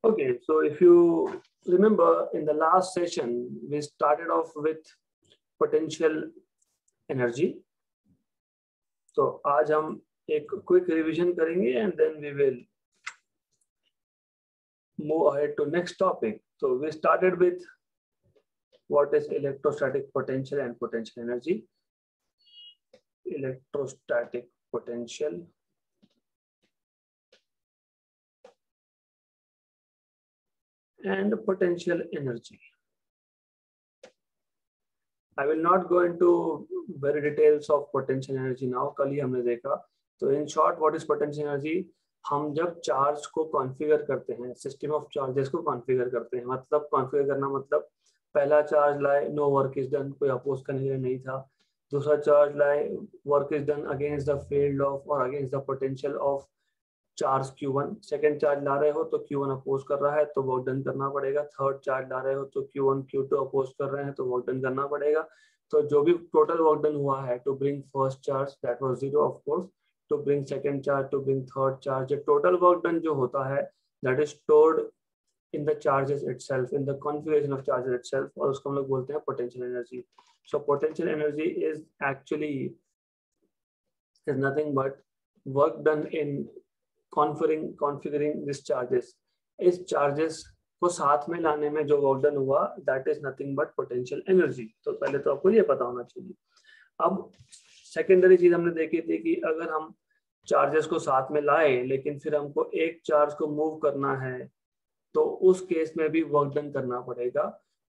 Okay, so if you remember in the last session, we started off with potential energy. So आज हम एक quick revision करेंगे and then we will move ahead to next topic. So we started with what is electrostatic potential and potential energy. Electrostatic potential and potential energy. I will not go into very details of potential energy now. कल ही हमने देखा. तो in short, what is potential energy? हम जब charge को configure करते हैं, system of charges को कॉन्फ़िगर करते हैं, मतलब कॉन्फ़िगर करना मतलब पहला चार्ज लाए, नो वर्क इज डन, कोई अपोज करने के लिए नहीं था. दूसरा चार्ज लाए, work is done against the field of और against the potential of charge Q1. Second charge ला रहे हो तो Q1 अपोज कर रहा है तो वर्क डन करना पड़ेगा. थर्ड चार्ज ला रहे हो तो Q1 Q2 अपोज कर रहे हैं तो वर्क डन करना पड़ेगा. तो जो भी टोटल वर्क डन हुआ है to bring first charge that was 0 of course, to bring second charge, to bring third charge, total work done जो होता है that is stored in the charges itself, in the configuration of charges itself, और उसको हम लोग बोलते हैं potential energy. So potential energy is actually is nothing but work done in configuring these charges. इस charges को साथ में लाने में जो वर्क डन हुआ that is nothing but potential energy. तो पहले तो आपको ये पता होना चाहिए. अब सेकेंडरी चीज हमने देखी थी कि अगर हम चार्जेस को साथ में लाए लेकिन फिर हमको एक चार्ज को मूव करना है तो उस केस में भी वर्क डन करना पड़ेगा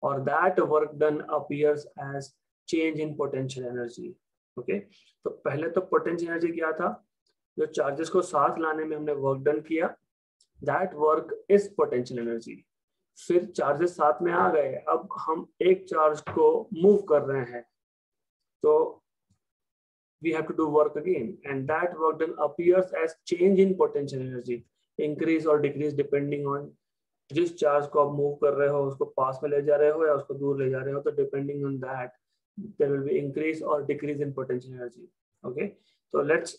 और that work done appears as change in potential energy. Okay, तो पहले तो पोटेंशियल एनर्जी क्या था, जो चार्जेस को साथ लाने में हमने वर्क डन किया that work is potential energy. फिर चार्जेस साथ में आ गए, अब हम एक चार्ज को मूव कर रहे हैं तो we have to do work again and that work done appears as change in potential energy, increase or decrease depending on जिस चार्ज को आप मूव कर रहे हो उसको पास में ले जा रहे हो या उसको दूर ले जा रहे हो, तो depending on that there will be increase और decrease in potential energy. Okay, तो let's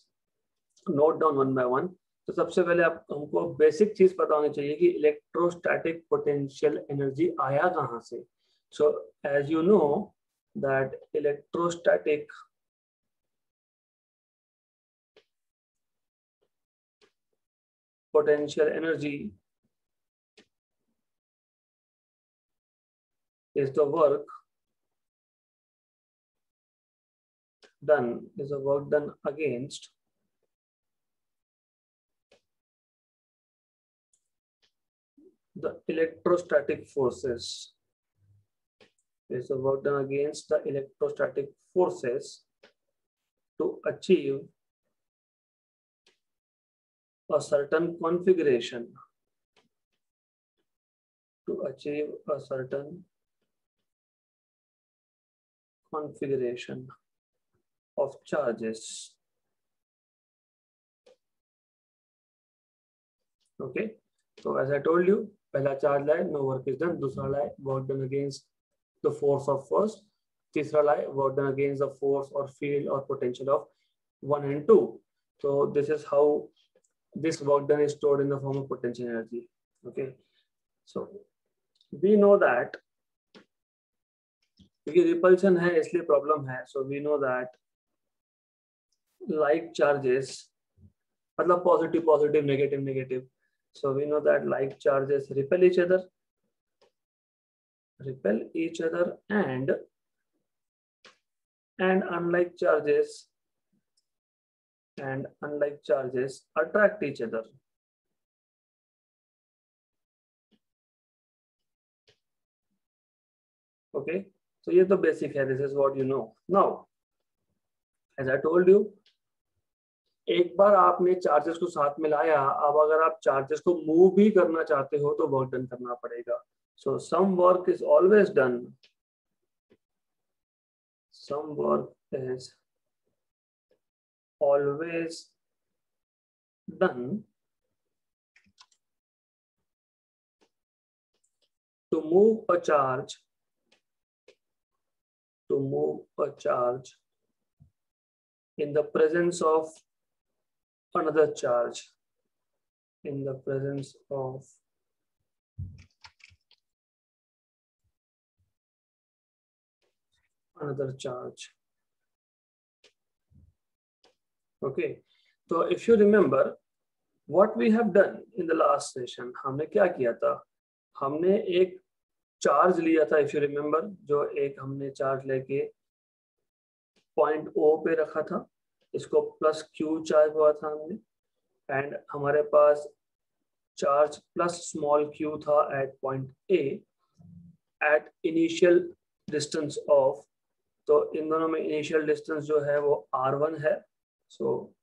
note down one by one. तो सबसे पहले आप हमको बेसिक चीज पता होनी चाहिए कि इलेक्ट्रोस्टैटिक पोटेंशियल एनर्जी आया कहाँ से. So as you know that electrostatic potential energy is the work done against the electrostatic forces. Is the work done against the electrostatic forces to achieve a certain configuration. To achieve a certain configuration of charges. Okay, so as I told you, पहला charge लाए, no work is done. दूसरा लाए, work done against the force of first. तीसरा लाए, work done against the force or field or potential of 1 and 2. So this is how this work done is stored in the form of potential energy. Okay, so we know that क्योंकि repulsion है इसलिए problem है. So we know that like charges मतलब positive positive negative negative. So we know that like charges repel each other and unlike charges attract each other. Okay, so ये तो basic है. This is what you know. Now, as I told you, एक बार आपने charges को साथ में लाया, अब अगर आप चार्जेस को मूव भी करना चाहते हो तो वर्क डन करना पड़ेगा. So some work is always done. Some work is always done to move a charge in the presence of another charge, in the presence of another charge. Okay, so if you remember what we have done in the last session, हमने क्या किया था, हमने एक charge लिया था, if you remember, जो एक हमने चार्ज लेके पॉइंट O पे रखा था, इसको प्लस Q चार्ज हुआ था हमने, एंड हमारे पास चार्ज प्लस स्मॉल q था at point A at initial distance of, तो इन दोनों में इनिशियल डिस्टेंस जो है वो r1 है, so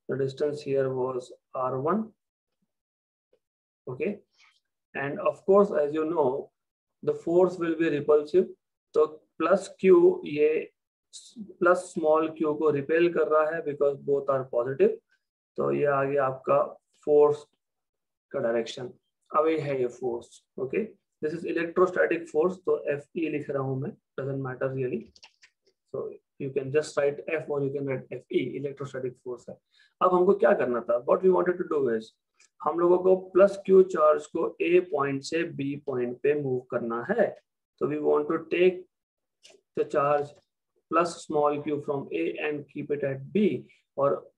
the distance here was r1. okay, and of course as you know the force will be repulsive, तो प्लस q ये प्लस स्मॉल q को रिपेल कर रहा है बिकॉज बोथ आर पॉजिटिव, तो ये आ गया आपका फोर्स का डायरेक्शन, अवे है ये force. Okay, this is electrostatic force, तो Fe लिख रहा हूं मैं, doesn't matter really, so you can just write F और you can write Fe, electrostatic force है. अब हमको क्या करना था, what we wanted to do is, हम लोगों को प्लस Q चार्ज को A पॉइंट से B पॉइंट पे मूव करना है, तो we want to take the charge plus small q from A and keep it at B, और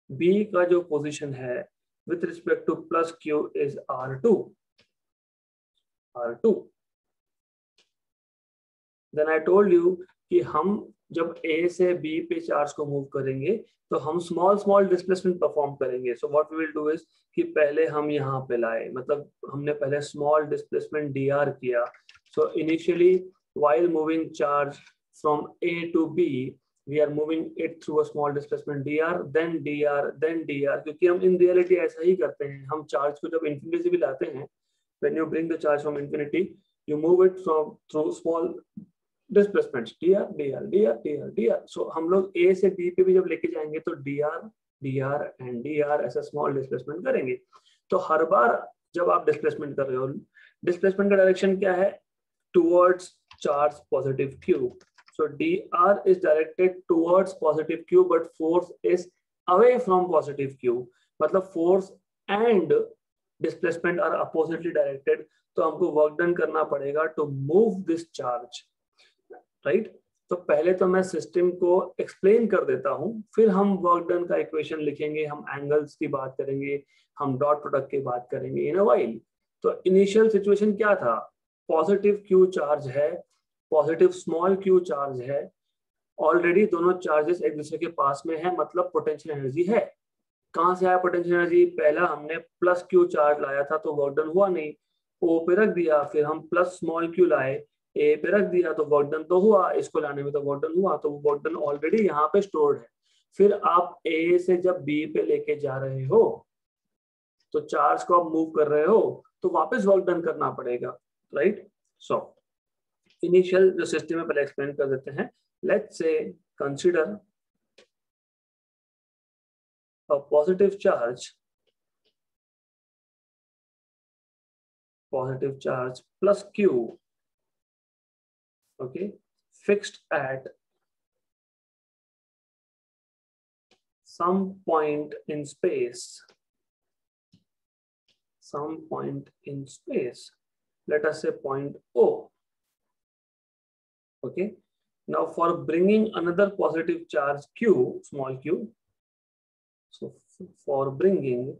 B का जो पोजीशन है with respect to plus q is r2. Then I told you कि हम जब A से B पे charge को मूव करेंगे तो हम स्मॉल डिस्प्लेसमेंट परफॉर्म करेंगे. So what we will do is कि पहले हम यहाँ पे लाए, मतलब हमने पहले स्मॉल डिस्प्लेसमेंट dr किया. So initially while moving charge from A to B we are moving it through a small displacement dr, then क्योंकि हम in reality ऐसा ही करते हैं, हम चार्ज को जब इंफिनिटी से भी लाते हैं, when you bring the charge from infinity you move it from through small displacements dr. so हम लोग A से B पे भी जब लेके जाएंगे तो dr and dr ऐसा स्मॉल डिस्प्लेसमेंट करेंगे. तो हर बार जब आप डिस्प्लेसमेंट कर रहे हो, डिस्प्लेसमेंट का डायरेक्शन क्या है, towards charge positive q. So dr is directed towards positive q but force is away from positive q. मतलब force and displacement are oppositely directed, तो हमको work done करना पड़ेगा to move this charge, right? तो पहले तो मैं system को एक्सप्लेन कर देता हूं, फिर हम वर्क डन का इक्वेशन लिखेंगे, हम एंगल्स की बात करेंगे, हम डॉट प्रोडक्ट की बात करेंगे इन अ व्हाइल. तो इनिशियल सिचुएशन क्या था, पॉजिटिव q चार्ज है, पॉजिटिव स्मॉल q चार्ज है, ऑलरेडी दोनों चार्जेस एक दूसरे के पास में है, मतलब पोटेंशियल एनर्जी है. कहां से आया पोटेंशियल एनर्जी, पहला हमने प्लस q चार्ज लाया था तो वर्क डन हुआ नहीं, O पे रख दिया, फिर हम प्लस स्मॉल q लाए, A पे रख दिया तो वर्क डन तो हुआ, इसको लाने में तो वर्क डन हुआ, तो वो वर्क डन ऑलरेडी यहाँ पे स्टोर्ड है. फिर आप A से जब B पे लेके जा रहे हो तो चार्ज को आप मूव कर रहे हो तो वापस वर्क डन करना पड़ेगा, राइट? सो इनिशियल जो सिस्टम है पहले एक्सप्लेन कर देते हैं. Let's say consider a positive charge plus q, okay, fixed at some point in space, let us say point O. Okay, now for bringing another positive charge q, small q, so for bringing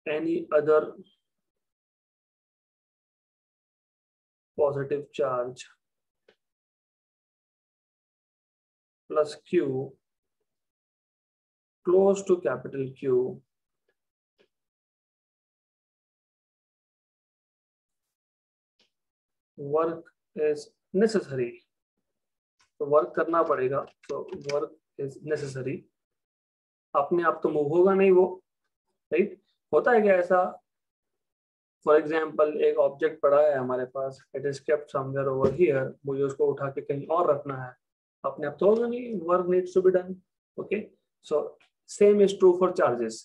any other positive charge plus q close to capital Q, work is necessary. तो work करना पड़ेगा, तो work is necessary. अपने आप तो move होगा नहीं वो, राइट? होता है क्या ऐसा, फॉर एग्जाम्पल एक ऑब्जेक्ट पड़ा है हमारे पास, it is kept somewhere over here, मुझे उसको उठा के कहीं और रखना है, अपने आप तो होगा नहीं, work needs to be done. Okay, so same is true for charges.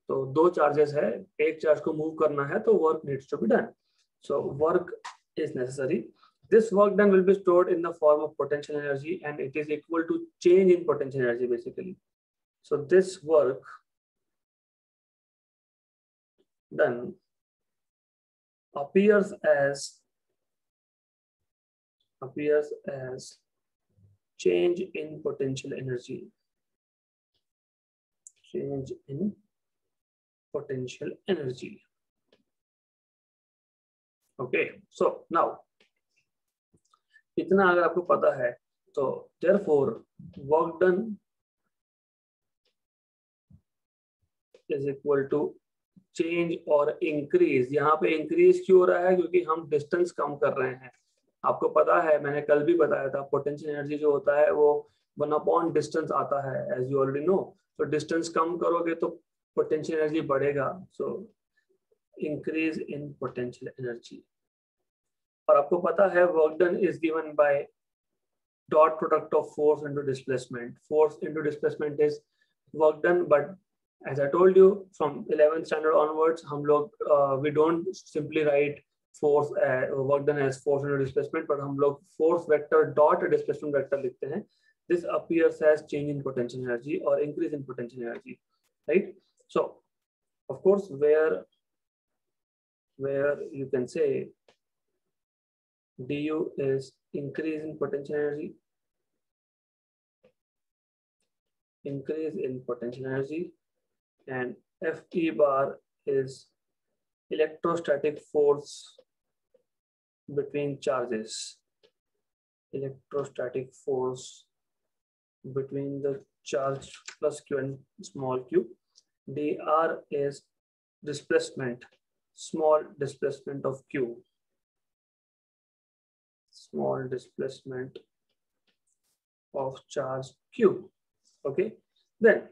तो दो चार्जेस है, एक चार्ज को मूव करना है तो work needs to be done, so work is necessary. This work done will be stored in the form of potential energy and it is equal to change in potential energy basically. So this work done appears as change in potential energy. Change in potential energy. Okay, so now इतना अगर आपको पता है तो therefore work done is equal to change और increase. यहाँ पे increase क्यों हो रहा है? क्योंकि हम distance कम कर रहे हैं. आपको पता है, मैंने कल भी बताया था, potential energy जो होता है वो 1/, distance आता है, as you already know. तो distance कम करोगे तो potential energy बढ़ेगा. So increase in potential energy. और आपको पता है work done is given by dot product of force into displacement. Force into displacement is work done, but as I told you, from 11th standard onwards, हम लोग we don't simply write force work done as force into displacement, but हम लोग force vector dot displacement vector लिखते हैं. This appears as change in potential energy or increase in potential energy, right? So, of course, where you can say du is increase in potential energy, and Fe bar is electrostatic force between charges. Electrostatic force between the charge plus q and small q. Dr is displacement, small displacement of q. Small displacement of charge q. Okay, then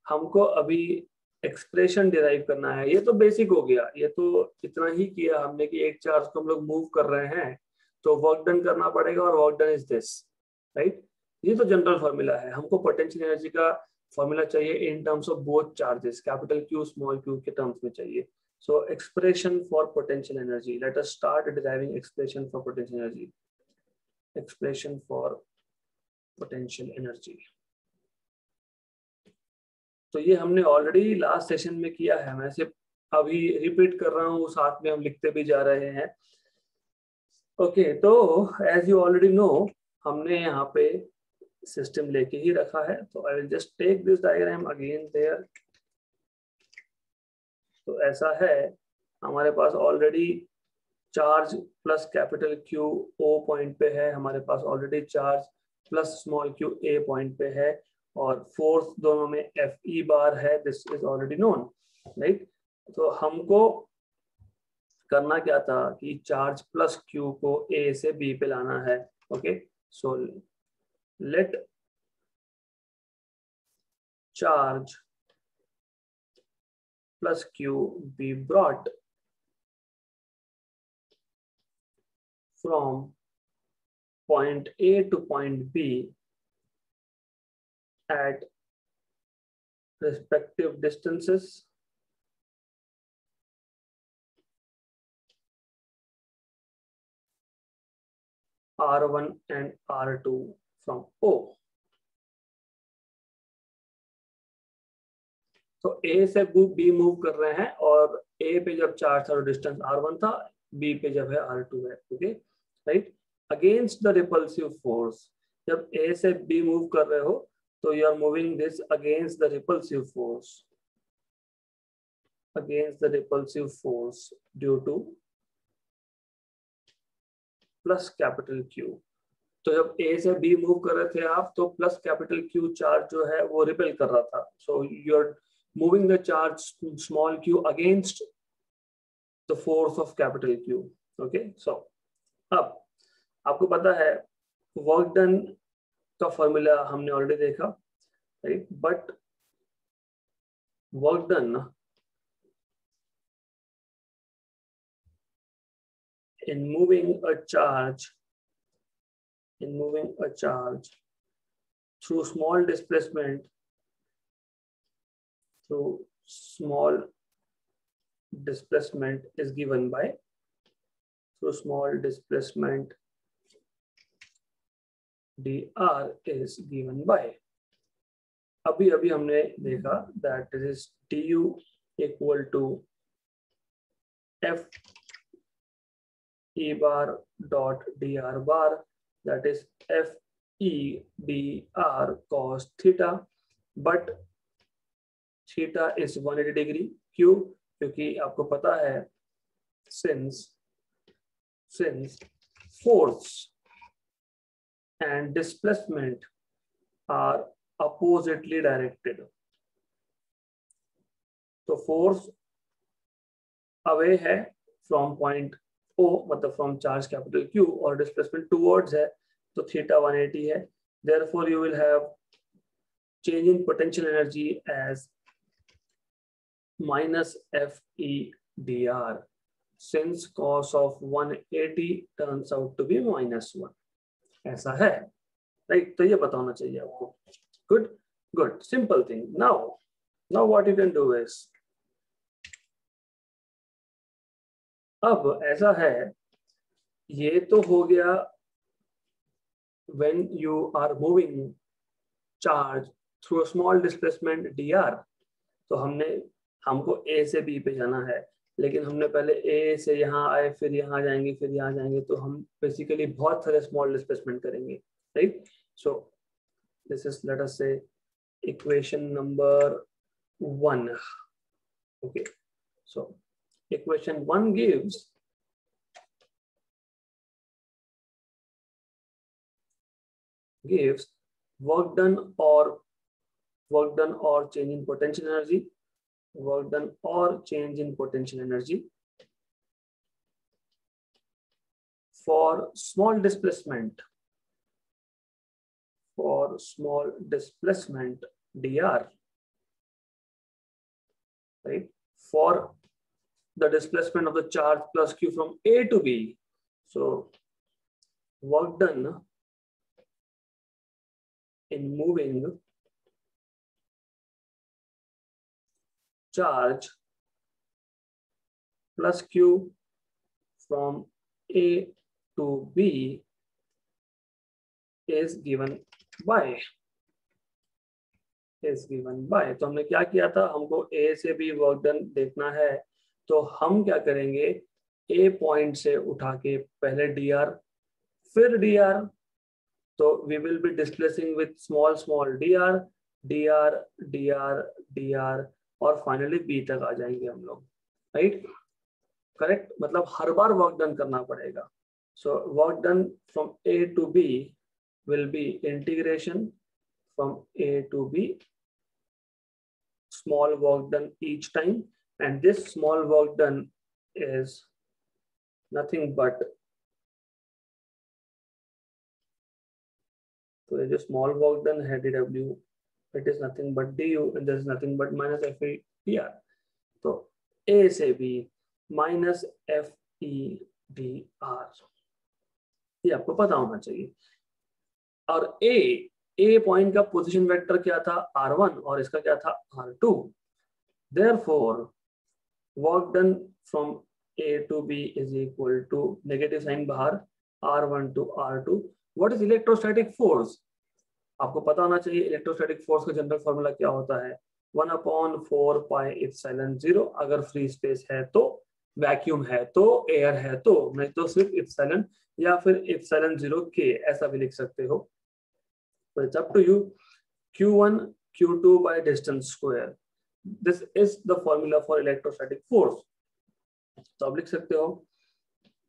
हमको अभी expression derive करना है. ये तो basic हो गया, ये तो इतना ही किया हमने कि एक चार्ज को हम लोग मूव कर रहे हैं तो वर्क डन करना पड़ेगा और work done is this, right. ये तो जनरल फॉर्मूला है. हमको पोटेंशियल एनर्जी का फॉर्मूला चाहिए in terms of both charges, capital Q small Q के टर्म्स में चाहिए. सो expression for potential energy, let us start deriving expression for potential energy. Expression for potential energy, तो ये हमने ऑलरेडी लास्ट सेशन में किया है. मैं सिर्फ अभी रिपीट कर रहा हूँ, साथ में हम लिखते भी जा रहे हैं. ओके, तो एज यू ऑलरेडी नो, हमने यहाँ पे सिस्टम लेके ही रखा है. तो I will just take this diagram again there. तो ऐसा है, हमारे पास already charge plus capital Q O point पे है, हमारे पास already charge plus small Q A point पे है, और फोर्स दोनों में एफ ई बार है. This is already known, right. तो हमको करना क्या था कि चार्ज प्लस क्यू को ए से बी पे लाना है. Okay, so let charge plus Q be brought from point A to point B at respective distances R1 and R2 from O. तो A से B मूव कर रहे हैं, और A पे जब चार्ज था डिस्टेंस R1 था, B पे जब है R2 है. Okay, right. Against the repulsive force, जब A से B मूव कर रहे हो तो you are moving this against the repulsive force, against the repulsive force due to plus capital Q. तो जब A से B मूव कर रहे थे आप, तो प्लस कैपिटल Q चार्ज जो है वो रिपेल कर रहा था. So you are moving the charge small q against the force of capital Q. Okay, so अब आपको पता है वर्क डन का फॉर्मूला हमने ऑलरेडी देखा, right. But work done in moving a charge through small displacement, is given by, through small displacement dr is given by अभी अभी हमने देखा that is du equal to F E bar dot D R bar, that is F E D R cos theta, but theta is 180 degree. क्यों? क्योंकि आपको पता है since force and displacement are oppositely directed, तो force away है from point O, मतलब from charge capital Q, और displacement towards है, तो थीटा 180 है। Therefore you will have change in potential energy as minus F E D are, since cos of 180 turns out to be -1, ऐसा है, right? तो ये पता होना चाहिए आपको। Good good, simple thing. Now what you can do is, अब ऐसा है, ये तो हो गया when you are moving charge through a small displacement dr, तो हमको A से B पे जाना है, लेकिन हमने पहले A से यहाँ आए, फिर यहाँ जाएंगे, फिर यहाँ जाएंगे, तो हम बेसिकली बहुत सारे स्मॉल डिस्प्लेसमेंट करेंगे, right? So this is, let us say, equation number 1। Okay, so equation 1 gives work done or change in potential energy, work done or change in potential energy for small displacement dr, right? For the displacement of the charge plus Q from A to B, so work done in moving charge plus Q from A to B is given by, तो हमने क्या किया था, हमको A से B work done देखना है, तो हम क्या करेंगे, A पॉइंट से उठा के पहले dr, फिर dr, तो we will be displacing with small dr, और फाइनली B तक आ जाएंगे हम लोग, राइट? करेक्ट, मतलब हर बार वर्क डन करना पड़ेगा। So work done from A to B will be integration from A to B, small work done each time, and this small work done is nothing but, so ये जो small work done है dW, it is nothing but du, and there is nothing but minus F E dr, तो A से B minus F E dr, ये आपको पता होना चाहिए। और A पॉइंट का पोजीशन वेक्टर क्या था, R1, और इसका क्या था, R2। Therefore work done from A to B is equal to, negative sign बाहर, R1 to R2। What is electrostatic force? आपको पता होना चाहिए इलेक्ट्रोस्टैटिक फोर्स का जनरल फॉर्मूला क्या होता है, 1/4 पाई एप्सिलॉन 0। अगर फ्री स्पेस है तो, वैक्यूम है तो, एयर है तो, नहीं तो सिर्फ एप्सिलॉन या फिर एप्सिलॉन 0 के, ऐसा भी लिख सकते हो। So it's up to you. Q1 Q2 by distance square. This is the formula for electrostatic force. तो आप लिख सकते हो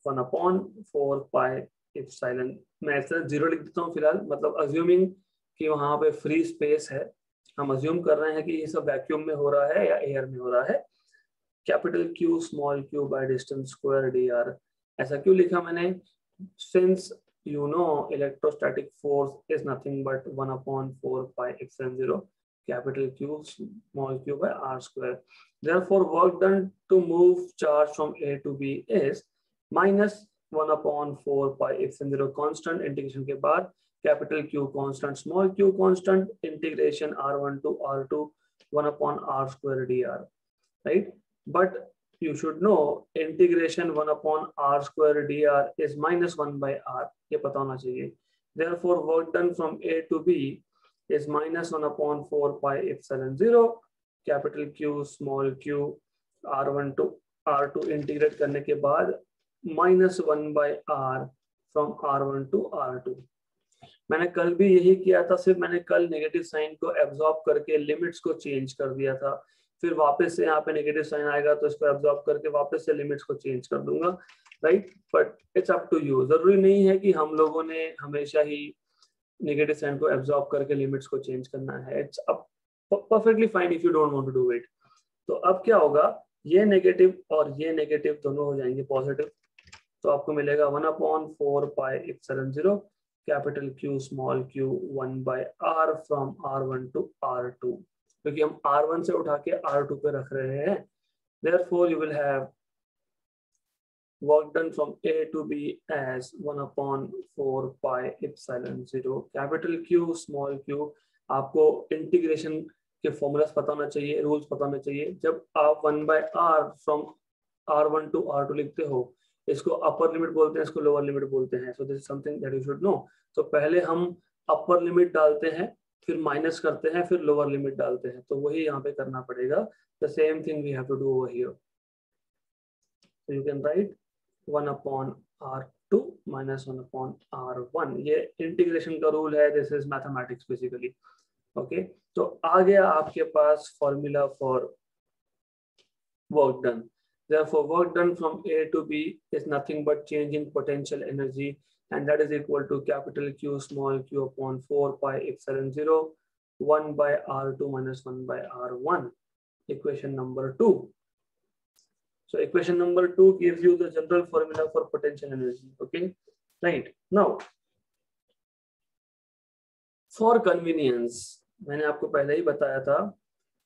1/4 पाई एप्सिलॉन, मैं एप्सिलॉन 0 लिख देता हूँ फिलहाल, मतलब अज्यूमिंग कि वहां पे फ्री स्पेस है, हम अज्यूम कर रहे हैं कि ये सब वैक्यूम में हो रहा है या एयर में हो रहा है। Capital Q small q by distance square dr, ऐसा क्यों लिखा मैंने, since you know electrostatic force is nothing but 1/4 pi epsilon 0 capital Q small q by r square. Therefore work done to move charge from A to B is minus 1/4 pi epsilon 0 constant, integration के बाद capital Q constant small q constant, integration r1 to r2 1/r square dr, right? But you should know integration 1/r square dr is -1 by r, ये पता होना चाहिए। Therefore work done from A to B is minus 1/4 pi epsilon 0 capital Q small q r1 to r2 integrate करने के बाद -1/r from r1 to r2। मैंने कल भी यही किया था, सिर्फ मैंने कल नेगेटिव साइन को एब्जॉर्ब करके लिमिट्स को चेंज कर दिया था, फिर वापस से यहाँ पे नेगेटिव साइन आएगा तो इसको एब्जॉर्ब करके वापस से लिमिट्स को चेंज कर दूंगा, right. But it's up to you, जरूरी नहीं है कि हम लोगों ने हमेशा ही नेगेटिव साइन को एब्जॉर्ब करके लिमिट्स को चेंज करना है। It's perfectly fine if you don't want to do it. तो अब क्या होगा, ये नेगेटिव और ये नेगेटिव दोनों हो जाएंगे पॉजिटिव, तो आपको मिलेगा 1/4 pi epsilon 0 capital Q small q 1/r from r1 to r2, क्योंकि हम r1 से उठा के r2 पे रख रहे हैं। Therefore you will have work done from A to B as 1/4 pi epsilon 0 capital Q small q। आपको इंटीग्रेशन के फॉर्मूलास पता होना चाहिए, रूल्स पता होना चाहिए। जब आप 1/r from r1 to r2 लिखते हो, इसको अपर लिमिट बोलते हैं, इसको लोअर लिमिट बोलते हैं। सो this is something that you should know. तो पहले हम अपर लिमिट डालते हैं, फिर माइनस करते हैं, फिर लोअर लिमिट डालते हैं, तो वही यहाँ पे करना पड़ेगा। The same thing we have to do over here. So you can write 1/r2 minus 1/r1। ये इंटीग्रेशन का रूल है, this is mathematics basically. Okay, तो आ गया आपके पास formula for work done. Therefore, work done from A to B is nothing but change in potential energy, and that is equal to capital Q small q upon 4 pi epsilon 0 1/r2 minus 1/r1, equation number 2. So equation number 2 gives you the general formula for potential energy. Okay, right. Now, for convenience, मैंने आपको पहले ही बताया था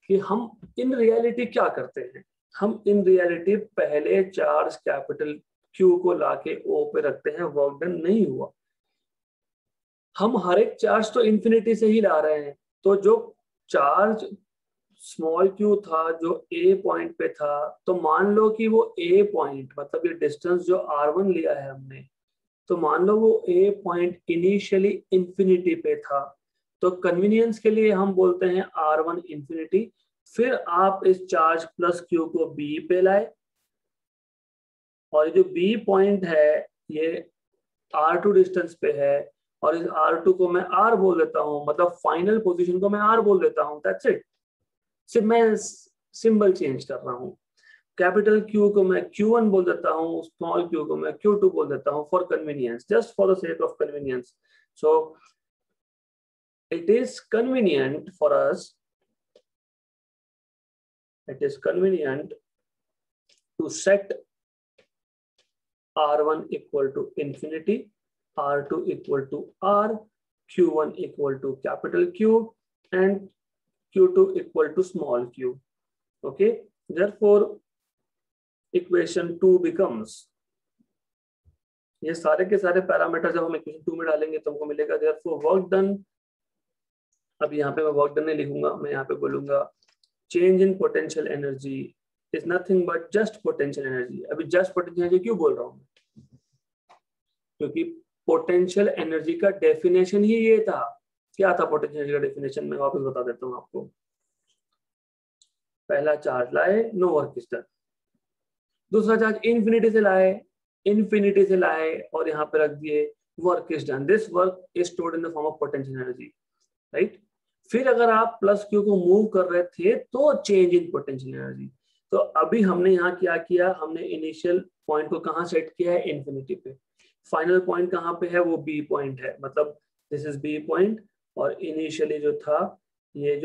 कि हम in reality क्या करते हैं। हम इन रियलिटी पहले चार्ज कैपिटल Q को लाके O पे रखते हैं, वर्क डन नहीं हुआ। हम हर एक चार्ज तो इंफिनिटी से ही ला रहे हैं, तो जो चार्ज स्मॉल q था जो A पॉइंट पे था, तो मान लो कि वो A पॉइंट मतलब ये डिस्टेंस जो r1 लिया है हमने, तो मान लो वो A पॉइंट इनिशियली इंफिनिटी पे था, तो कन्वीनियंस के लिए हम बोलते हैं r1 इंफिनिटी। फिर आप इस चार्ज प्लस Q को B पे लाए, और जो B पॉइंट है ये R2 डिस्टेंस पे है, और इस R2 को मैं R बोल देता हूं, मतलब फाइनल पोजीशन को मैं R बोल देता हूं। दैट्स इट, सिर्फ मैं सिंबल चेंज कर रहा हूं। कैपिटल Q को मैं Q1 बोल देता हूं, स्मॉल q को मैं Q2 बोल देता हूं, for convenience, just for the sake of convenience. So it is convenient for us, it is convenient to set r1 equal to infinity, r2 equal to r, q1 equal to capital Q, and q2 equal to small q. Okay, therefore equation 2 becomes, ये सारे के सारे parameter जब हम equation 2 में डालेंगे तो हमको मिलेगा therefore work done। अब यहाँ पे मैं वर्क डन नहीं लिखूंगा, मैं यहाँ पे बोलूंगा change in potential energy is nothing but just potential energy। अभी just potential energy क्यों बोल रहा हूँ, क्योंकि potential energy का डेफिनेशन ही ये था। क्या था potential energy का डेफिनेशन, मैं वापस बता देता हूँ आपको। पहला चार्ज लाए, नो वर्क इज डन। दूसरा चार्ज इंफिनिटी से लाए और यहाँ पे रख दिए, work is done. This work is stored in the form of potential energy, right. फिर अगर आप प्लस Q को मूव कर रहे थे तो चेंज इन पोटेंशियल एनर्जी। तो अभी हमने यहाँ क्या किया, हमने इनिशियल पॉइंट को कहाँ सेट किया है, इंफिनिटी पे। फाइनल पॉइंट कहाँ पे है, वो B पॉइंट है, मतलब दिस इज B पॉइंट, और इनिशियली जो था ये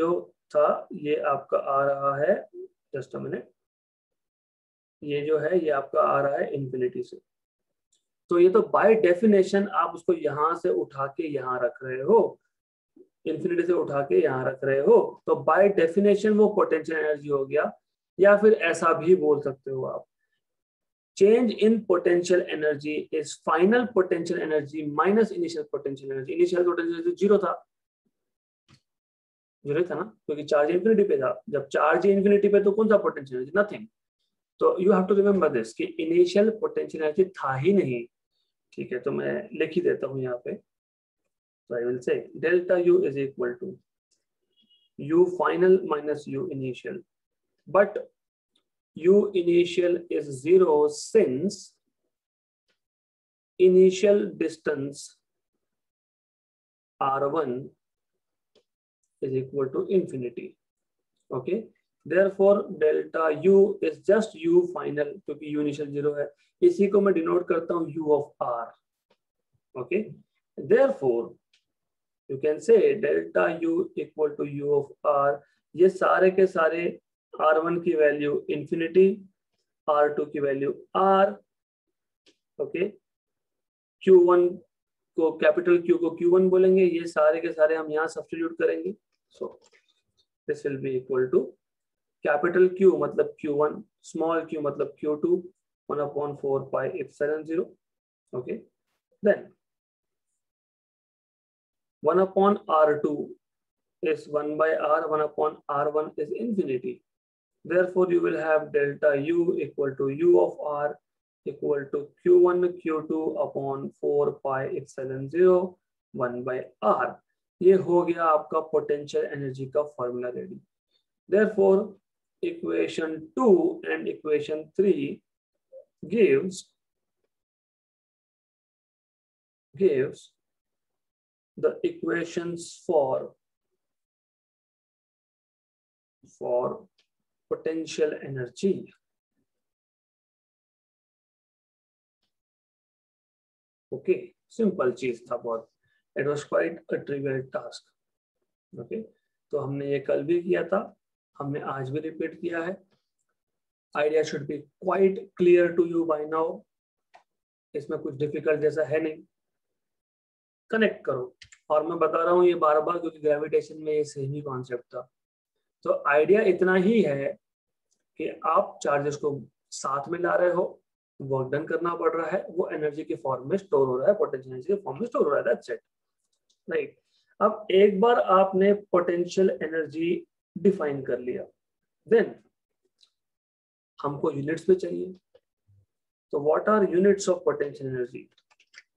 ये आपका आ रहा है, जस्ट अ मिनट, ये जो है ये आपका आ रहा है इंफिनिटी से। तो ये तो बाय डेफिनेशन आप उसको यहाँ से उठा के यहाँ रख रहे हो, इंफिनिटी से उठा के यहाँ रख रहे हो, तो बाय डेफिनेशन वो पोटेंशियल एनर्जी हो गया। या फिर ऐसा भी बोल सकते हो आप, change in potential energy is final potential energy minus initial potential energy. Initial potential energy zero था ना, क्योंकि चार्ज इंफिनिटी पे था। जब चार्ज इंफिनिटी पे तो कौन सा पोटेंशियल एनर्जी, नथिंग। तो you have to remember this कि इनिशियल पोटेंशियल एनर्जी था ही नहीं। ठीक है, तो मैं लिख ही देता हूँ यहाँ पे। So I will say delta U is equal to U final minus U initial, but U initial is 0 since initial distance R1 is equal to infinity. Okay, therefore delta U is just U final, क्योंकि U initial 0 है, इसी को मैं denote करता हूँ U of R. Okay, therefore you can say delta U equal to U of R. ये सारे के सारे R1 की वैल्यू इंफिनिटी, R2 की वैल्यू R. ओके, Q1 को कैपिटल Q को Q1 बोलेंगे, ये सारे के सारे हम यहाँ सब्स्टिट्यूट करेंगे. So this will be equal to capital Q मतलब Q1, स्मॉल q मतलब Q2, 1/4 pi epsilon 0. Okay, then 1/R2 is 1 by R, 1/R1 is infinity. Therefore, you will have delta U equal to U of R equal to Q1 Q2 upon 4 pi epsilon 0 1 by R. ये हो गया आपका potential energy का formula ready. Therefore, equation 2 and equation 3 gives the equations for potential energy. Okay, simple चीज था बहुत. It was quite a trivial task. Okay, तो हमने ये कल भी किया था, हमने आज भी रिपीट किया है. Idea should be quite clear to you by now. इसमें कुछ डिफिकल्ट जैसा है नहीं. कनेक्ट करो, और मैं बता रहा हूँ ये बार बार क्योंकि ग्रेविटेशन में ये सेम ही कॉन्सेप्ट था. तो आइडिया इतना ही है कि आप चार्जेस को साथ में ला रहे हो, वर्क डन करना पड़ रहा है, वो एनर्जी के फॉर्म में स्टोर हो रहा है, पोटेंशियल एनर्जी के फॉर्म में स्टोर हो रहा है. That's it, right. अब एक बार आपने पोटेंशियल एनर्जी डिफाइन कर लिया, देन हमको यूनिट्स पे चाहिए. तो what are units of potential energy?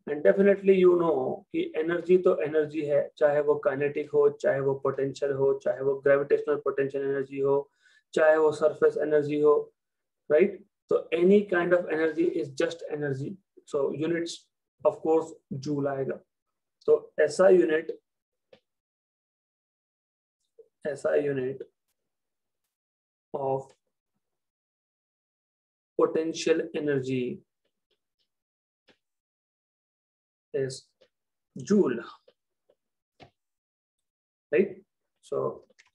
And definitely you know कि एनर्जी तो एनर्जी है, चाहे वो काइनेटिक हो, चाहे वो पोटेंशियल हो, चाहे वो ग्रेविटेशनल पोटेंशियल एनर्जी हो, चाहे वो सरफेस एनर्जी हो, राइट. तो any kind of energy is just energy. So units of course joule आएगा. तो ऐसा unit of potential energy is joule, right? So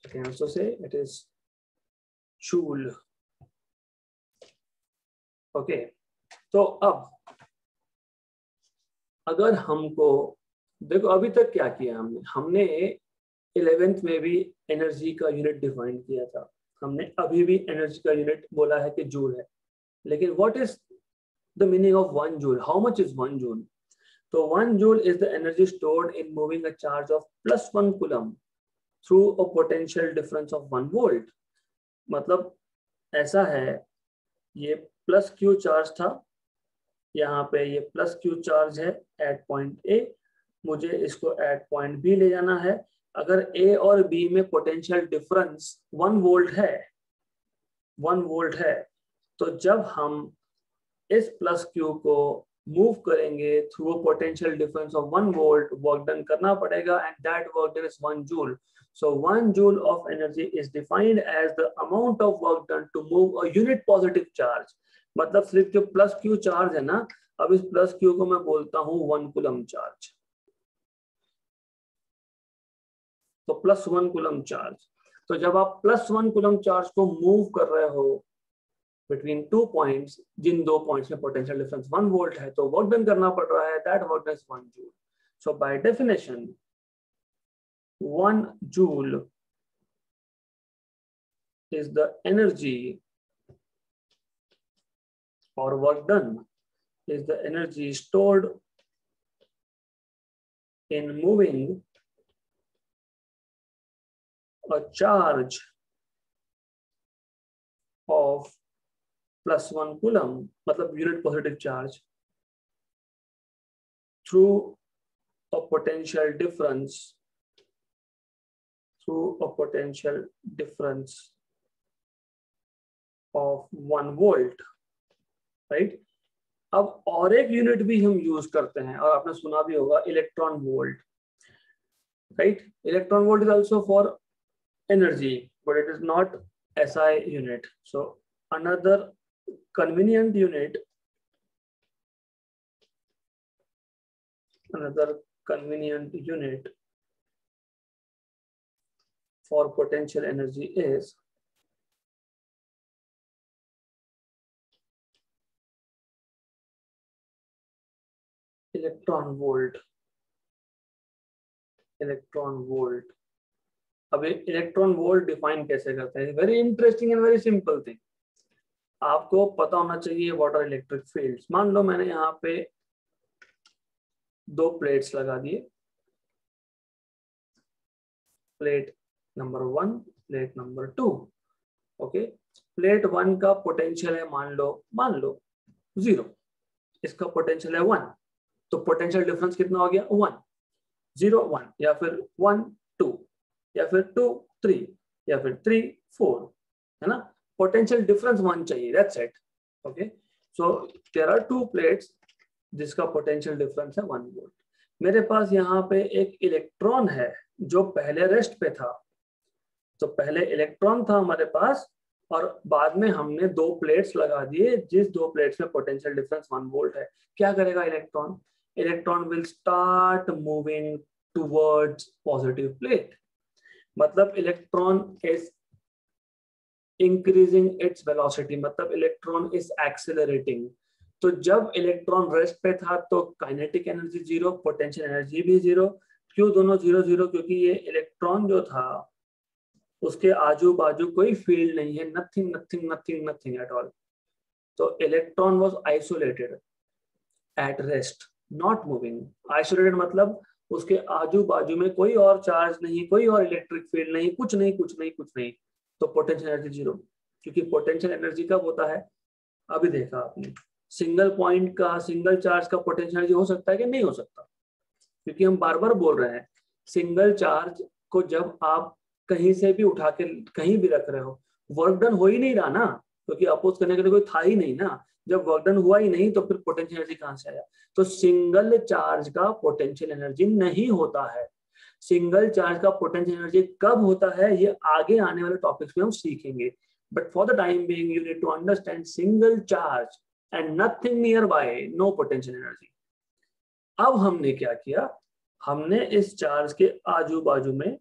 I can also say it is joule. Okay, तो अब अगर हमको देखो, अभी तक क्या किया हमने 11th में भी एनर्जी का यूनिट डिफाइन किया था, हमने अभी भी एनर्जी का यूनिट बोला है कि जूल है. लेकिन what is the meaning of 1 joule? How much is 1 joule? So 1 joule is the energy stored in moving a charge of +1 coulomb through a potential difference of 1 volt. मतलब ऐसा है, ये प्लस क्यू चार्ज था, यहाँ पे ये plus Q charge है eight point A, मुझे इसको एट पॉइंट बी ले जाना है. अगर ए और बी में पोटेंशियल डिफरेंस 1 वोल्ट है, तो जब हम इस प्लस क्यू को मूव करेंगे through a potential difference of 1 volt, work done करना पड़ेगा, and that work done is 1 joule. So 1 joule of energy is defined as the amount of work done to move a unit positive charge. मतलब सिर्फ जो plus Q charge है ना, अब इस plus Q को मैं बोलता हूँ 1 कूलम चार्ज. तो +1 कूलम चार्ज. तो जब आप +1 कूलम चार्ज को मूव कर रहे हो between 2 points, जिन 2 points में potential difference 1 volt है, तो work done करना पड़ रहा है, that work done is 1 joule. So by definition 1 joule is the energy, or work done is the energy stored in moving a charge of +1 coulomb, मतलब unit positive charge, through a potential difference through a potential difference of 1 volt, right? अब और एक unit भी हम use करते हैं और आपने सुना भी होगा electron volt, right? Electron volt is also for energy, but it is not SI unit. So another convenient unit, for potential energy is electron volt. अब इलेक्ट्रॉन वोल्ट डिफाइन कैसे करते हैं? Very interesting and very simple thing. आपको पता होना चाहिए what are electric fields. मान लो मैंने यहाँ पे 2 प्लेट्स लगा दिए, plate number 1, plate number 2। Okay, plate 1 का पोटेंशियल है मान लो 0, इसका पोटेंशियल है 1, तो पोटेंशियल डिफरेंस कितना हो गया? 1, 0 1, या फिर 1 2, या फिर 2 3, या फिर 3 4, है ना? पोटेंशियल डिफरेंस 1 चाहिए, that's it. Okay, so there are 2 plates जिसका पोटेंशियल डिफरेंस है 1 वोल्ट। मेरे पास यहाँ पे एक इलेक्ट्रॉन है जो पहले रेस्ट पे था, तो पहले इलेक्ट्रॉन था हमारे पास और बाद में हमने 2 प्लेट्स लगा दिए, जिस 2 प्लेट्स में पोटेंशियल डिफरेंस 1 वोल्ट है। क्या करेगा electron? Electron will start moving towards positive plate, मतलब electron is increasing its velocity, मतलब इलेक्ट्रॉन इज एक्सेलरेटिंग। तो जब इलेक्ट्रॉन रेस्ट पे था तो काइनेटिक एनर्जी 0, पोटेंशियल एनर्जी भी 0। क्यों दोनों 0 0? क्योंकि ये इलेक्ट्रॉन जो था उसके आजू बाजू कोई फील्ड नहीं है, नथिंग एट ऑल। तो electron was isolated at rest, not moving. Isolated मतलब उसके आजू बाजू में कोई और चार्ज नहीं, कोई और इलेक्ट्रिक फील्ड नहीं, कुछ नहीं। तो पोटेंशियल एनर्जी 0, क्योंकि पोटेंशियल एनर्जी कब होता है? अभी देखा आपने, सिंगल पॉइंट का, सिंगल चार्ज का पोटेंशियल एनर्जी हो सकता है कि नहीं हो सकता? क्योंकि हम बार बार बोल रहे हैं सिंगल चार्ज को जब आप कहीं से भी उठा के कहीं भी रख रहे हो, वर्क डन हो ही नहीं रहा ना, क्योंकि अपोज करने के लिए कोई था ही नहीं ना। जब वर्क डन हुआ ही नहीं तो फिर पोटेंशियल एनर्जी कहां से आया? तो सिंगल चार्ज का पोटेंशियल एनर्जी नहीं होता है। सिंगल चार्ज का पोटेंशियल एनर्जी कब होता है ये आगे आने वाले टॉपिक्स में हम सीखेंगे, but for the time being you need to understand single charge and nothing nearby, no potential energy. अब हमने क्या किया? हमने इस चार्ज के आजू बाजू में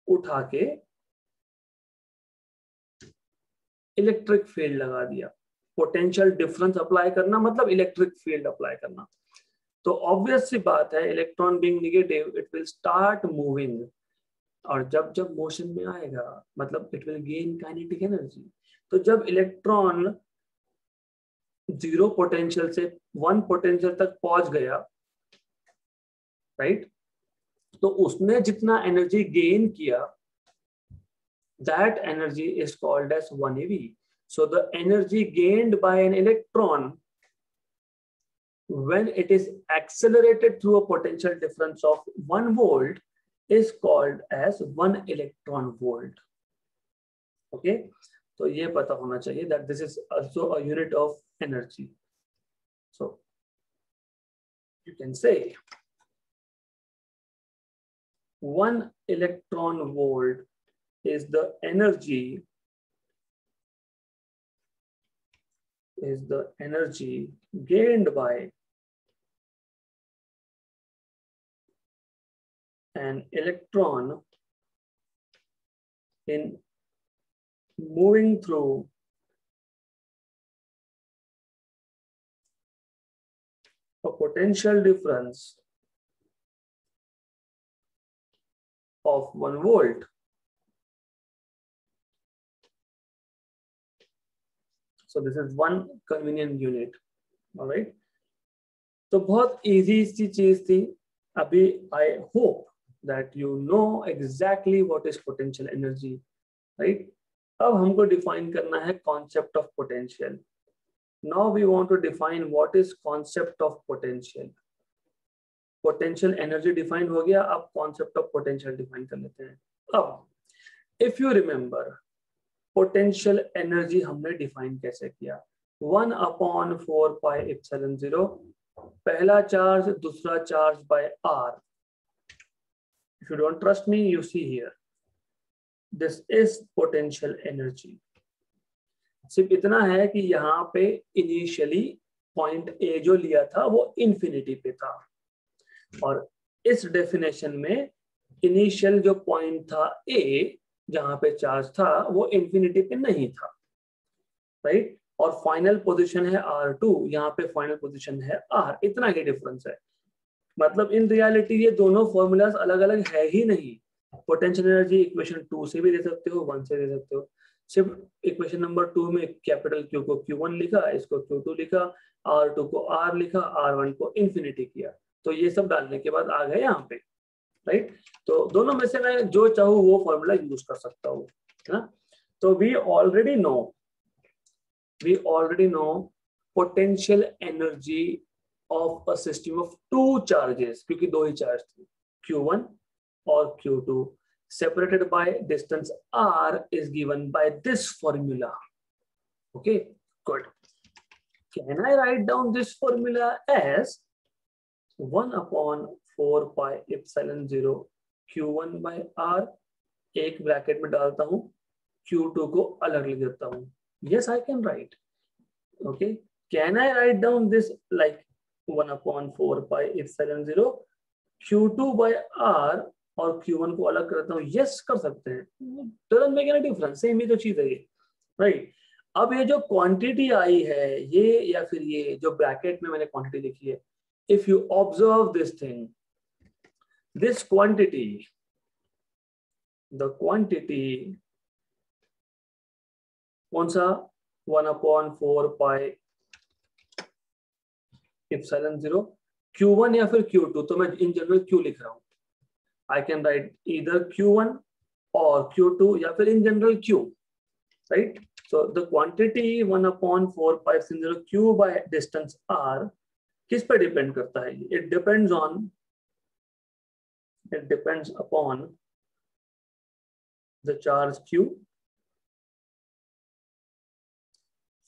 उठा के इलेक्ट्रिक फील्ड लगा दिया। पोटेंशियल डिफरेंस अप्लाई करना मतलब इलेक्ट्रिक फील्ड अप्लाई करना। तो ऑब्वियस सी बात है, electron being negative it will start moving, और जब जब मोशन में आएगा मतलब it will gain kinetic energy. तो जब इलेक्ट्रॉन 0 पोटेंशियल से 1 पोटेंशियल तक पहुंच गया, राइट, तो उसने जितना एनर्जी गेन किया, that energy is called as 1 eV. So the energy gained by an electron when it is accelerated through a potential difference of 1 volt is called as 1 electron volt. Okay, so ये पता होना चाहिए that this is also a unit of energy. So you can say 1 electron volt is the energy gained by an electron in moving through a potential difference of 1 volt. So this is one convenient unit, all right? तो बहुत easy सी चीज थी। अभी I hope that you know exactly what is potential energy, right? अब हमको define करना है concept of potential. Now we want to define what is concept of potential. Potential energy define हो गया, अब concept of potential define कर लेते हैं। अब if you remember potential energy हमने डिफाइन कैसे किया, 1/4πε0 पहला चार्ज दूसरा charge by R. If you don't trust me, you see here. This is potential energy. सिर्फ इतना है कि यहाँ पे इनिशियली पॉइंट ए जो लिया था वो इन्फिनिटी पे था, और इस डेफिनेशन में इनिशियल जो पॉइंट था ए जहाँ पे चार्ज था वो इन्फिनिटी पे नहीं था, राइट. और फाइनल पोजीशन है R2, यहाँ पे फाइनल पोजीशन है R. इतना ही डिफरेंस है. मतलब इन रियलिटी ये दोनों फॉर्मूलाज अलग अलग है ही नहीं. पोटेंशियल एनर्जी इक्वेशन 2 से भी दे सकते हो, 1 से दे सकते हो. सिर्फ इक्वेशन नंबर 2 में कैपिटल Q को Q1 लिखा, इसको Q2 लिखा, R2 को R लिखा, R1 को इन्फिनिटी किया. तो ये सब डालने के बाद आ गए यहाँ पे, राइट. तो दोनों में से मैं जो चाहूँ वो फॉर्मूला यूज कर सकता हूँ, है ना. तो we already know potential energy of a system of two charges, क्योंकि दो ही चार्ज थे, Q1 और Q2, separated by distance R is given by this formula. Okay, good. Can I write down this formula as 1/4πε0 Q1 by R. एक bracket में डालता हूँ, Q2 को अलग लिख देता हूँ. Yes, I can write. Okay, can I write down this like 1/4πε0 Q2 by R और Q1 को अलग करता हूँ? यस, कर सकते हैं. Doesn't make any difference, same ही तो चीज है ये, राइट. अब ये जो क्वांटिटी आई है ये, या फिर ये जो ब्रैकेट में मैंने क्वांटिटी लिखी है, if you observe this thing, this quantity, the quantity कौन सा, 1/4πε0 Q1 या फिर Q2, तो मैं इन जनरल Q लिख रहा हूं. I can write either Q1 और Q2 या फिर in general Q, right. So the quantity 1/4πε0 Q by distance R किस पे डिपेंड करता है? It depends upon the charge Q.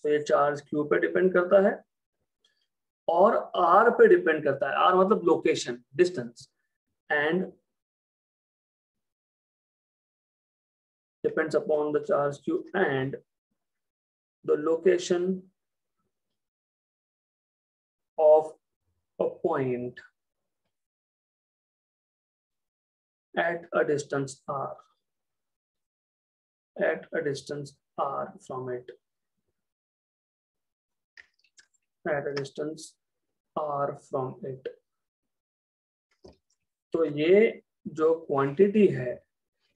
तो ये चार्ज Q पे डिपेंड करता है और R पे डिपेंड करता है. R मतलब location, distance, and depends upon the charge Q and the location of a point eight a distance R, at a distance R from it, at a distance R from it. तो ये जो quantity है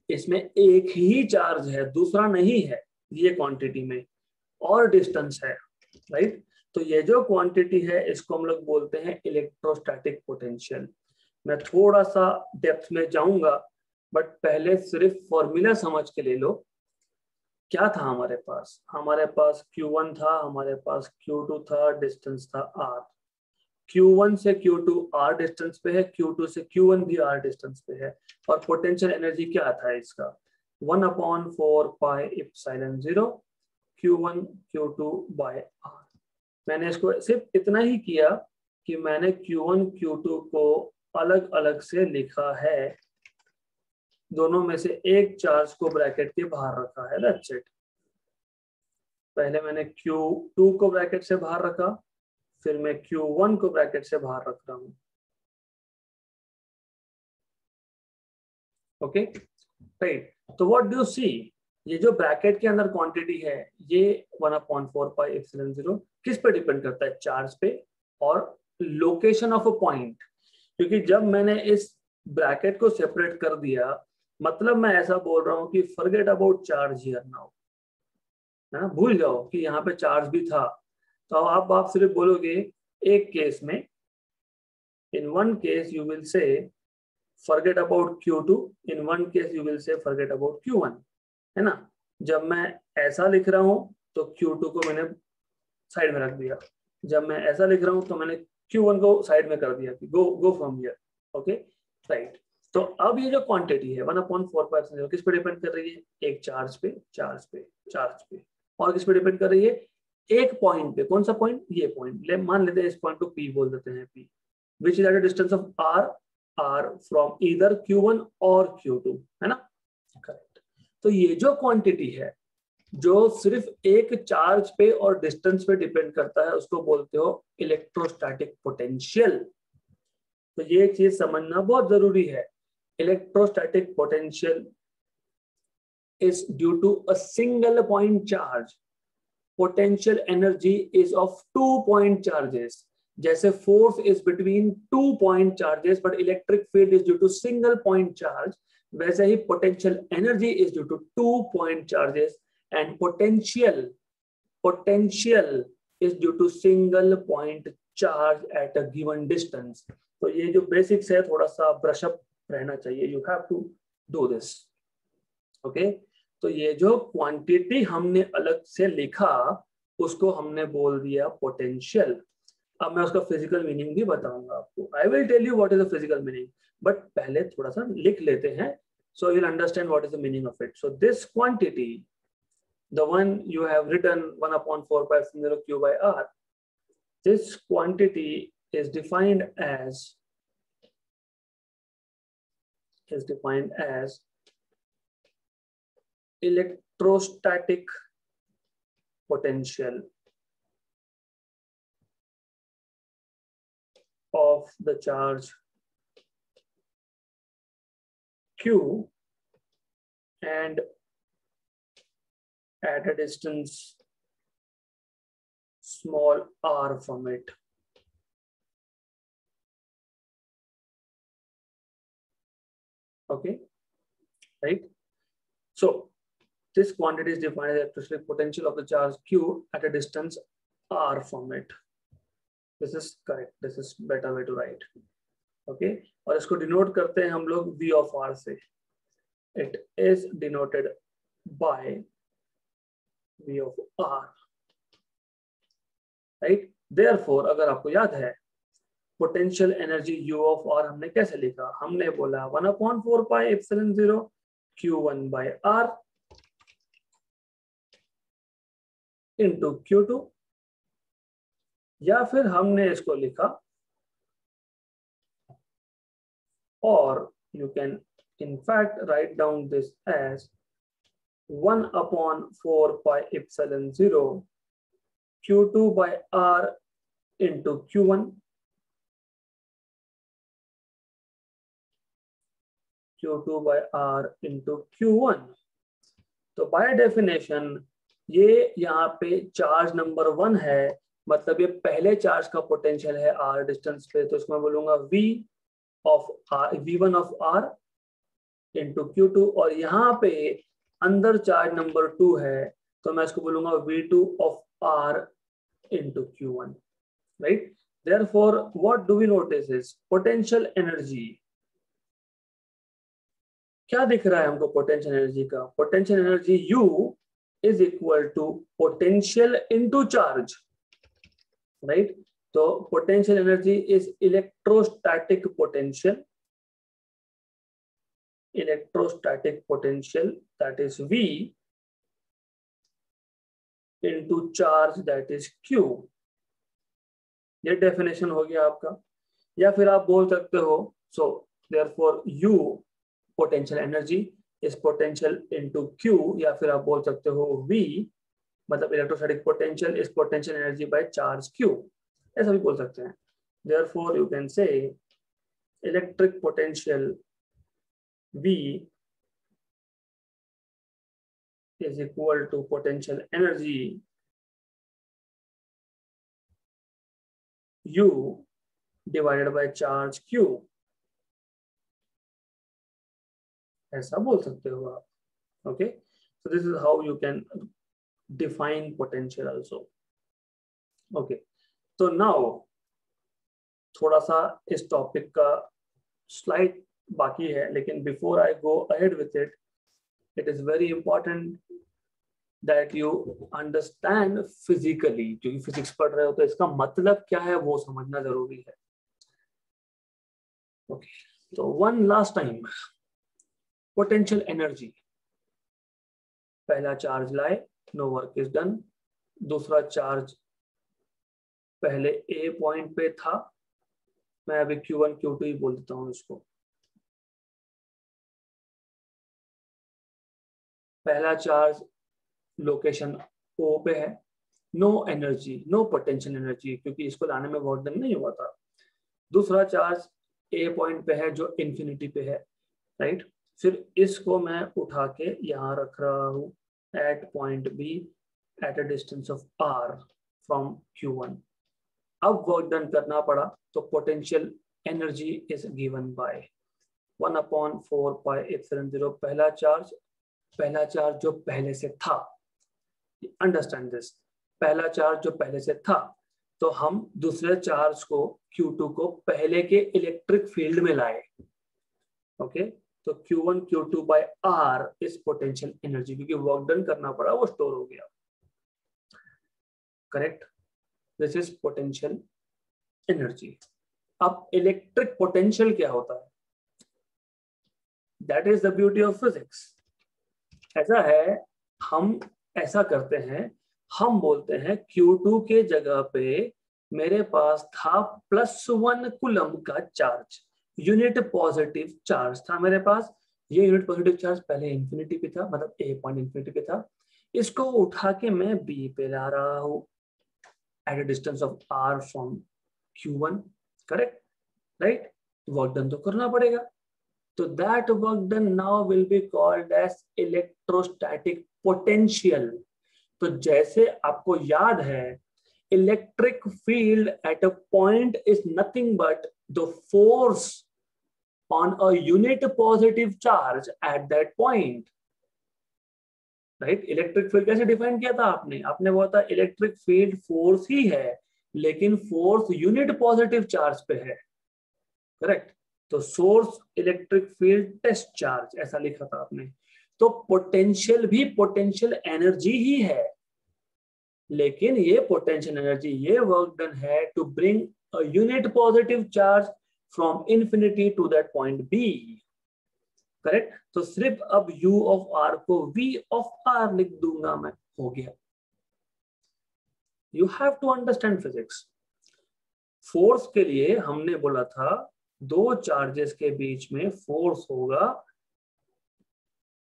इसमें एक ही charge है, दूसरा नहीं है ये क्वांटिटी में, और डिस्टेंस है, राइट. तो ये जो क्वांटिटी है इसको हम लोग बोलते हैं इलेक्ट्रोस्टैटिक पोटेंशियल. मैं थोड़ा सा डेप्थ में जाऊंगा, बट पहले सिर्फ फॉर्मूला समझ के ले लो. क्या था हमारे पास Q1 था, हमारे पास Q2 था, डिस्टेंस था R. Q1 से Q2 R डिस्टेंस पे है, Q2 से Q1 भी R डिस्टेंस पे है, और पोटेंशियल एनर्जी क्या था इसका, 1/4πε0 Q1 Q2 by R. मैंने इसको सिर्फ इतना ही किया कि मैंने Q1 Q2 को अलग अलग से लिखा है, दोनों में से एक चार्ज को ब्रैकेट के बाहर रखा है. That's it. पहले मैंने Q2 को ब्रैकेट से बाहर रखा, फिर मैं Q1 को ब्रैकेट से बाहर रख रहा हूं. Okay, right. तो व्हाट डू यू सी, ये जो ब्रैकेट के अंदर क्वांटिटी है ये 1/4πε0 किस पे डिपेंड करता है? चार्ज पे और लोकेशन ऑफ अ पॉइंट. क्योंकि जब मैंने इस ब्रैकेट को सेपरेट कर दिया, मतलब मैं ऐसा बोल रहा हूं कि forget about charge here now, है ना, भूल जाओ कि यहाँ पे चार्ज भी था. तो आप सिर्फ बोलोगे एक केस में, in one case you will say forget about Q2, in one case you will say forget about Q1, है ना. जब मैं ऐसा लिख रहा हूं तो Q2 को मैंने साइड में रख दिया, जब मैं ऐसा लिख रहा हूं तो मैंने Q1 को साइड में कर दिया कि go from here. Okay, right. तो अब ये जो क्वांटिटी है 1/4 किस पे डिपेंड कर रही है? एक चार्ज पे, चार्ज पे, चार्ज पे। और किस पे डिपेंड कर रही है? एक पॉइंट पे। कौन सा पॉइंट? ये पॉइंट। मान लेते हैं इस पॉइंट को पी बोल देते हैं, P, which is at a distance of R from either Q1 और Q2, है ना? करेक्ट। तो ये जो क्वांटिटी है जो सिर्फ एक चार्ज पे और डिस्टेंस पे डिपेंड करता है, उसको बोलते हो इलेक्ट्रोस्टैटिक पोटेंशियल। तो ये चीज समझना बहुत जरूरी है। Electrostatic potential is due to a single point charge. Potential energy is of 2-point charges. जैसे force is between 2-point charges, but electric field is due to single point charge. वैसे ही potential energy is due to 2-point charges, and potential is due to single point charge at a given distance. तो ये जो basics है थोड़ा सा brush up रहना चाहिए. You have to do this. Okay? तो ये जो क्वांटिटी हमने अलग से लिखा उसको हमने बोल दिया पोटेंशियल. अब मैं उसका फिजिकल मीनिंग भी बताऊंगा आपको. I will tell you what is the physical meaning, but पहले थोड़ा सा लिख लेते हैं so you will understand what is the meaning of it. So this quantity, the one you have written 1/4 Q by R, this quantity is defined as electrostatic potential of the charge Q and at a distance small r from it. Okay, right? So this quantity is defined as electrostatic potential of the charge Q at a distance r from it. This is correct. This is better way to write. Okay, और इसको denote करते हैं हम लोग V of R से. It is denoted by V of R. Right? Therefore, अगर आपको याद है potential energy U of R हमने कैसे लिखा? हमने बोला 1/4πε0 Q1 by R into Q2, या फिर हमने इसको लिखा, और you can in fact write down this as 1/4πε0 Q2 by R into Q1, Q2 by R into Q1. तो बाय डेफिनेशन ये यहाँ पे चार्ज नंबर 1 है, मतलब ये पहले चार्ज का पोटेंशियल है R डिस्टेंस पे, तो इसको मैं बोलूंगा V1 of R into Q2, और यहाँ पे अंदर चार्ज नंबर 2 है तो मैं इसको बोलूंगा V2 of R into Q1. Right? Therefore, what do we notice is potential energy. क्या दिख रहा है हमको पोटेंशियल एनर्जी का? Potential energy U is equal to potential into charge. Right? तो potential energy is electrostatic potential. Electrostatic potential, that is V, into charge, that is Q. ये definition हो गया आपका. या फिर आप बोल सकते हो, so therefore U potential energy is potential into Q, या फिर आप बोल सकते हो V मतलब electrostatic potential is potential energy by charge Q, ऐसा भी बोल सकते हैं. Therefore you can say electric potential V is equal to potential energy U divided by charge Q. ऐसा बोल सकते हो आप. Okay, so this is how you can define potential also. Okay, so now थोड़ा सा इस टॉपिक का slide बाकी है, लेकिन before I go ahead with it, it is very important that you understand physically. क्योंकि फिजिक्स पढ़ रहे हो तो इसका मतलब क्या है वो समझना जरूरी है. ओके, तो one last time, potential energy, पहला चार्ज लाए, नो वर्क इज डन। दूसरा चार्ज पहले ए पॉइंट पे था, मैं अभी Q1 Q2 ही बोल देता हूँ इसको। पहला चार्ज लोकेशन O पे है, no energy, no potential energy, क्योंकि इसको लाने में बहुत दिन नहीं हुआ था। दूसरा चार्ज ए पॉइंट पे है जो इंफिनिटी पे है, राइट। फिर इसको मैं उठा के यहाँ रख रहा हूँ at point B at a distance of r from Q1। अब वर्क डन करना पड़ा, तो potential energy is given by 1/4 pi epsilon 0। पहला चार्ज जो पहले से था, अंडरस्टैंड दिस, पहला चार्ज जो पहले से था, तो हम दूसरे चार्ज को Q2 को पहले के इलेक्ट्रिक फील्ड में लाए, ओके। तो Q1 Q2 by R is potential energy, क्योंकि वर्क डन करना पड़ा, वो स्टोर हो गया, correct. This is potential energy. अब इलेक्ट्रिक पोटेंशियल क्या होता है? That is the beauty of physics. ऐसा है, हम ऐसा करते हैं, हम बोलते हैं Q2 के जगह पे मेरे पास था +1 कूलम का चार्ज, यूनिट पॉजिटिव चार्ज था मेरे पास। ये यूनिट पॉजिटिव चार्ज पहले इंफिनिटी पे था, मतलब ए पॉइंट इंफिनिटी पे था। इसको उठा के मैं बी पे ला रहा हूँ eight a distance of r from Q1, correct, right. Work done तो करना पड़ेगा, तो that work done now will be called as electrostatic potential। तो जैसे आपको याद है, electric field at a point is nothing but the force on a unit positive charge at that point, right? Electric field कैसे define किया था आपने बोला था इलेक्ट्रिक फील्ड फोर्स ही है, लेकिन फोर्स यूनिट पॉजिटिव चार्ज पे है, करेक्ट। तो source electric field test charge ऐसा लिखा था आपने। तो पोटेंशियल भी पोटेंशियल एनर्जी ही है, लेकिन ये पोटेंशियल एनर्जी, ये वर्क डन है to bring a unit positive charge from infinity to that point B, correct. तो सिर्फ अब U ऑफ R को V ऑफ R लिख दूंगा मैं, हो गया। You have to understand physics. Force के लिए हमने बोला था दो चार्जेस के बीच में फोर्स होगा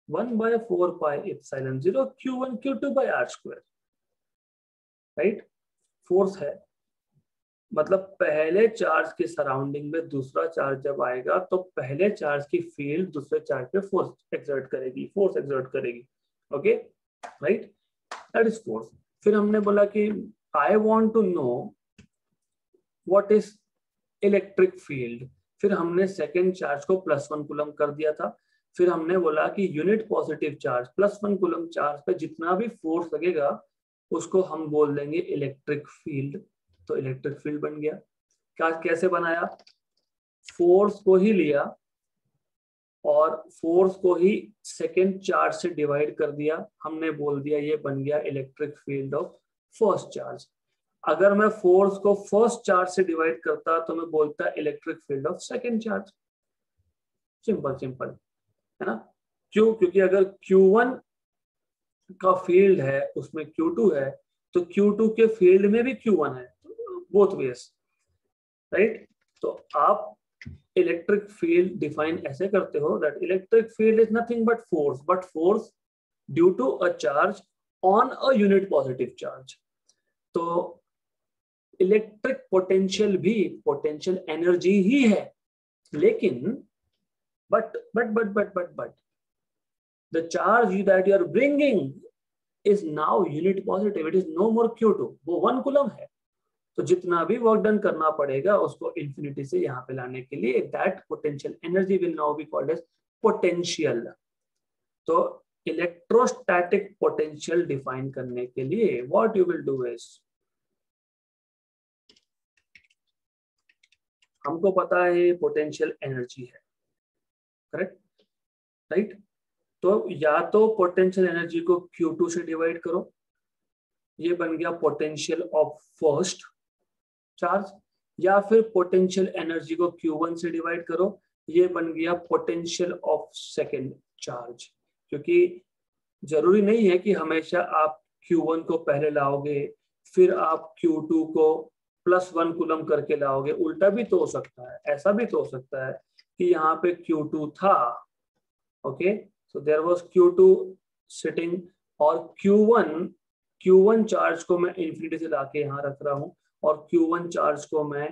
1/4 pi epsilon 0 Q1 Q2 by r², right. Force है, मतलब पहले चार्ज के सराउंडिंग में दूसरा चार्ज जब आएगा तो पहले चार्ज की फील्ड दूसरे चार्ज पे फोर्स एक्सर्ट करेगी, okay, right, that is force. फिर हमने बोला कि I want to know what is electric field. फिर हमने सेकेंड चार्ज को +1 कूलम कर दिया था। फिर हमने बोला कि unit positive charge +1 coulomb charge पे जितना भी फोर्स लगेगा उसको हम बोल देंगे इलेक्ट्रिक फील्ड। तो इलेक्ट्रिक फील्ड बन गया। कैसे बनाया? फोर्स को ही लिया और फोर्स को ही सेकेंड चार्ज से डिवाइड कर दिया, हमने बोल दिया ये बन गया electric field of first charge. अगर मैं फोर्स को फर्स्ट चार्ज से डिवाइड करता तो मैं बोलता electric field of second charge. Simple है ना। क्यों? क्योंकि अगर Q1 का फील्ड है उसमें Q2 है, तो Q2 के फील्ड में भी Q1 है, बोथ वेज, राइट। तो आप इलेक्ट्रिक फील्ड डिफाइन ऐसे करते हो that electric field is nothing but force due to a charge on a unit positive charge. तो इलेक्ट्रिक पोटेंशियल भी पोटेंशियल एनर्जी ही है, लेकिन but the charge that you are bringing is now unit positive, it is no more Q2, वो 1 coulomb है। तो जितना भी वर्क डन करना पड़ेगा उसको इंफिनिटी से यहाँ पे लाने के लिए that potential energy will now be called as potential. तो इलेक्ट्रोस्टैटिक पोटेंशियल डिफाइन करने के लिए what you will do is, हमको पता है पोटेंशियल एनर्जी है, करेक्ट, राइट। तो या तो पोटेंशियल एनर्जी को Q2 से डिवाइड करो, ये बन गया पोटेंशियल ऑफ फर्स्ट चार्ज, या फिर पोटेंशियल एनर्जी को Q1 से डिवाइड करो, ये बन गया पोटेंशियल ऑफ सेकेंड चार्ज, क्योंकि जरूरी नहीं है कि हमेशा आप Q1 को पहले लाओगे फिर आप Q2 को +1 कूलम करके लाओगे, उल्टा भी तो हो सकता है, ऐसा भी तो हो सकता है कि यहाँ पे Q2 था, okay, so there was Q2 sitting, और Q1 चार्ज को मैं इन्फिनिटी से लाके यहाँ रख रहा हूँ और Q1 चार्ज को मैं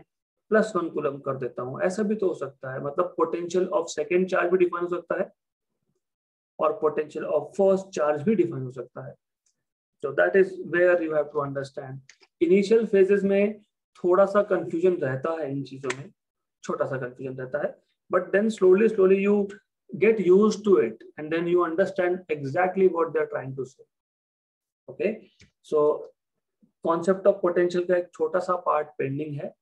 +1 कूलम कर देता हूँ, ऐसा भी तो हो सकता है। मतलब पोटेंशियल ऑफ सेकेंड चार्ज भी डिफाइन हो सकता है और पोटेंशियल ऑफ फर्स्ट चार्ज भी डिफाइन हो सकता है। So that is where you have to understand. Initial phases में थोड़ा सा confusion रहता है इन चीजों में, छोटा सा confusion रहता है, but then slowly you get used to it and then you understand exactly what they are trying to say. Okay, so concept of potential का एक छोटा सा part pending है,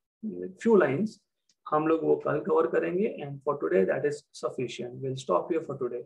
few lines हम लोग वो कल cover करेंगे, and for today that is sufficient. We'll stop here for today.